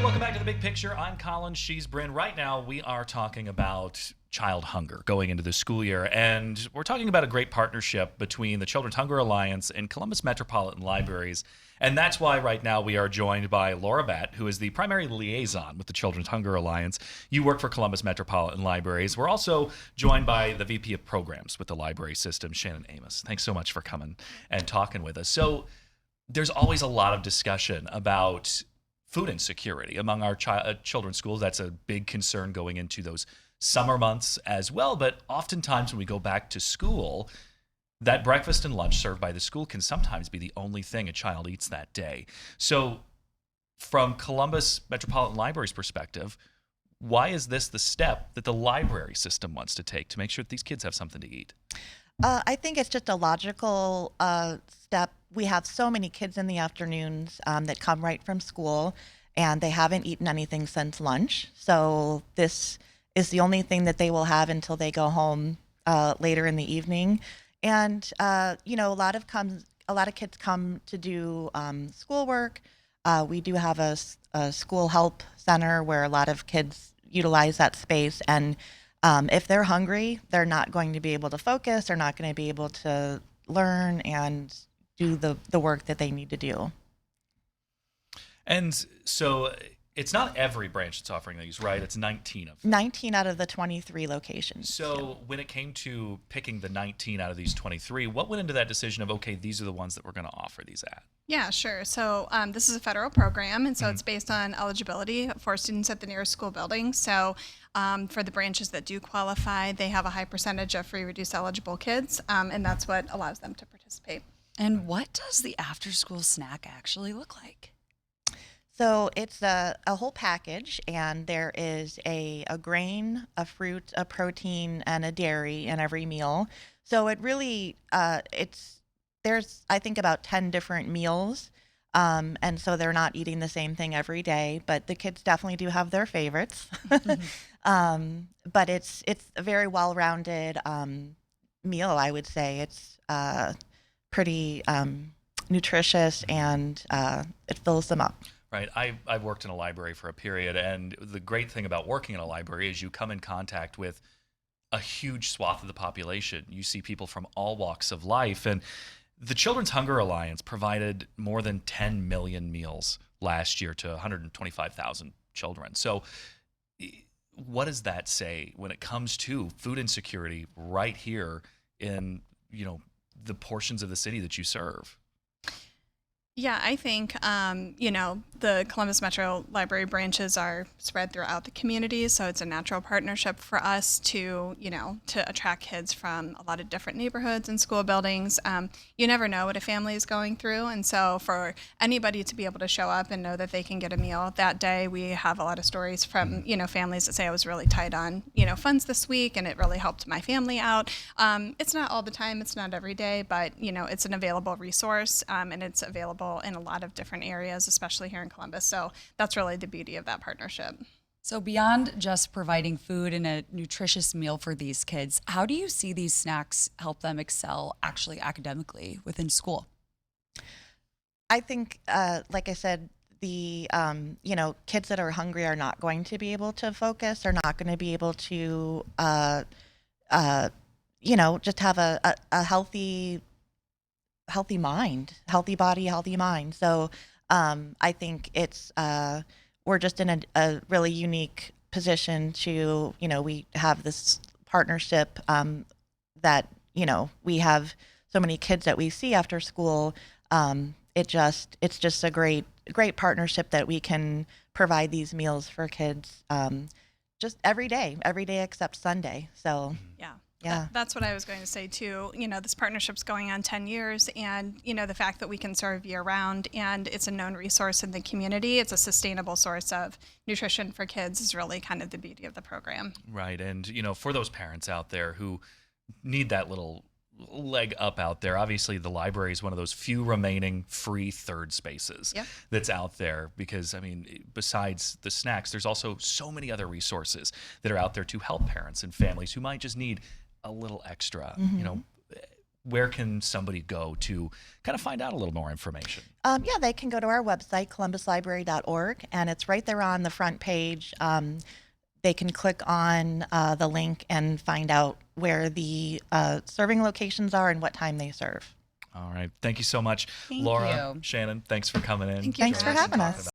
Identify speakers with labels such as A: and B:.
A: welcome back to The Big Picture. I'm Colin, she's Bryn. Right now, we are talking about child hunger going into the school year, and we're talking about a great partnership between the Children's Hunger Alliance and Columbus Metropolitan Libraries. And that's why right now we are joined by Laura Batt, who is the primary liaison with the Children's Hunger Alliance. You work for Columbus Metropolitan Libraries. We're also joined by the VP of Programs with the library system, Shannon Amos. Thanks so much for coming and talking with us. So there's always a lot of discussion about food insecurity among our children's schools. That's a big concern going into those summer months as well. But oftentimes when we go back to school, that breakfast and lunch served by the school can sometimes be the only thing a child eats that day. So from Columbus Metropolitan Library's perspective, why is this the step that the library system wants to take to make sure that these kids have something to eat?
B: I think it's just a logical step. We have so many kids in the afternoons that come right from school, and they haven't eaten anything since lunch. So this is the only thing that they will have until they go home later in the evening. And a lot of kids come to do schoolwork. We do have a school help center where a lot of kids utilize that space, and if they're hungry, they're not going to be able to focus. They're not going to be able to learn and do the work that they need to do.
A: And so it's not every branch that's offering these, right? It's 19 of them.
B: 19 out of the 23 locations.
A: So when it came to picking the 19 out of these 23, what went into that decision of, okay, these are the ones that we're going to offer these at?
C: Yeah, sure. So this is a federal program, and so it's based on eligibility for students at the nearest school building. So for the branches that do qualify, they have a high percentage of free reduced eligible kids, and that's what allows them to participate.
D: And what does the after-school snack actually look like?
B: So it's a whole package, and there is a grain, a fruit, a protein, and a dairy in every meal. So it really, there's, I think, about 10 different meals. And so they're not eating the same thing every day, but the kids definitely do have their favorites. But it's a very well-rounded meal, I would say. It's pretty nutritious, and it fills them up.
A: Right. I've worked in a library for a period, and the great thing about working in a library is you come in contact with a huge swath of the population. You see people from all walks of life, and the Children's Hunger Alliance provided more than 10 million meals last year to 125,000 children. So what does that say when it comes to food insecurity right here in, the portions of the city that you serve?
C: Yeah, I think, the Columbus Metro Library branches are spread throughout the community, so it's a natural partnership for us to attract kids from a lot of different neighborhoods and school buildings. You never know what a family is going through, and so for anybody to be able to show up and know that they can get a meal that day, we have a lot of stories from, families that say, I was really tight on, funds this week, and it really helped my family out. It's not all the time, it's not every day, but, it's an available resource, and it's available in a lot of different areas, especially here in Columbus. So that's really the beauty of that partnership.
D: So beyond just providing food and a nutritious meal for these kids, how do you see these snacks help them excel actually academically within school?
B: I think, like I said, the kids that are hungry are not going to be able to focus. They're not going to be able to, just have a healthy mind, healthy body, healthy mind. So I think it's we're just in a really unique position to, we have this partnership that, we have so many kids that we see after school. It's just a great partnership that we can provide these meals for kids just every day except Sunday. So
C: yeah. That's what I was going to say too. This partnership's going on 10 years, and the fact that we can serve year round, and it's a known resource in the community, it's a sustainable source of nutrition for kids, is really kind of the beauty of the program.
A: Right. And for those parents out there who need that little leg up out there, obviously the library is one of those few remaining free third spaces that's out there, because besides the snacks, there's also so many other resources that are out there to help parents and families who might just need a little extra. where can somebody go to kind of find out a little more information?
B: Yeah, they can go to our website, columbuslibrary.org, and it's right there on the front page. They can click on the link and find out where the serving locations are and what time they serve.
A: All right. Thank you so much,
D: Thank
A: Laura,
D: you.
A: Shannon. Thanks for coming in.
C: Thank you
B: Thanks for having us.